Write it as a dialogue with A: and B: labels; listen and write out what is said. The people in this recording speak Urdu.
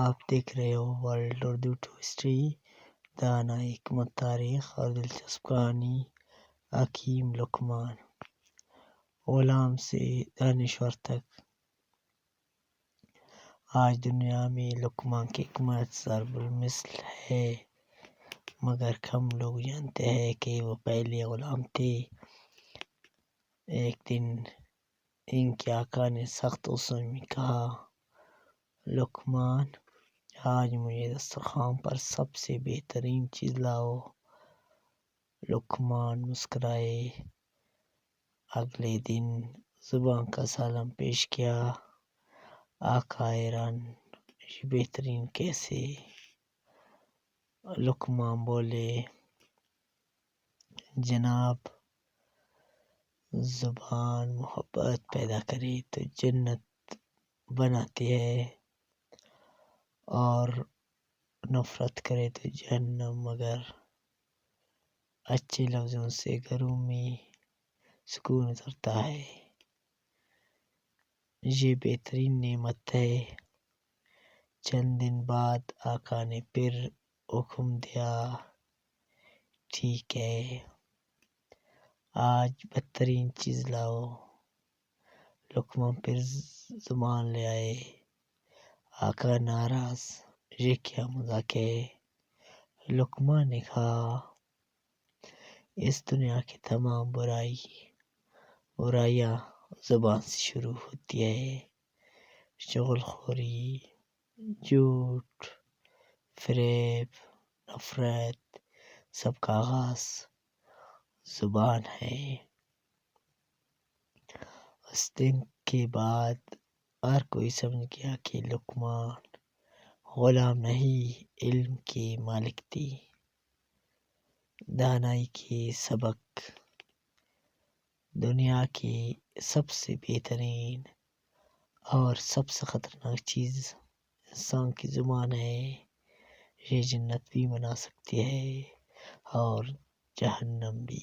A: آپ دیکھ رہے ہو ورلڈ اردو ٹو ہسٹری، دانا حکمت تاریخ اور دلچسپ کہانی حکیم لقمان، غلام سے دانشور تک۔ آج دنیا میں لقمان کی حکمت ضرب المثل ہے، مگر کم لوگ جانتے ہیں کہ وہ پہلے غلام تھے۔ ایک دن ان کے آقا نے سخت غصے میں کہا، لقمان، آج مجھے دسترخوان پر سب سے بہترین چیز لاؤ۔ لقمان مسکرائے۔ اگلے دن زبان کا سالن پیش کیا۔ آقا حیران، یہ بہترین کیسے؟ لقمان بولے، جناب، زبان محبت پیدا کرے تو جنت بناتی ہے اور نفرت کرے تو جہنم، مگر اچھے لفظوں سے گھروں میں سکون اترتا ہے۔ یہ بہترین نعمت ہے۔ چند دن بعد آقا نے پھر حکم دیا، ٹھیک ہے، آج بدترین چیز لاؤ۔ لقمان پھر زبان لے آئے۔ آقا ناراض، یہ کیا مذاق ہے؟ لقمان نے کہا، اس دنیا کی تمام برائیاں زبان سے شروع ہوتی ہے۔ چغل خوری، جھوٹ، فریب، نفرت، سب کا آغاز زبان ہے۔ اس دن کے بعد ہر کوئی سمجھ گیا کہ لقمان غلام نہیں، علم کے مالک تھے۔ دانائی کے سبق۔ دنیا کی سب سے بہترین اور سب سے خطرناک چیز انسان کی زبان ہے۔ یہ جنت بھی بنا سکتی ہے اور جہنم بھی۔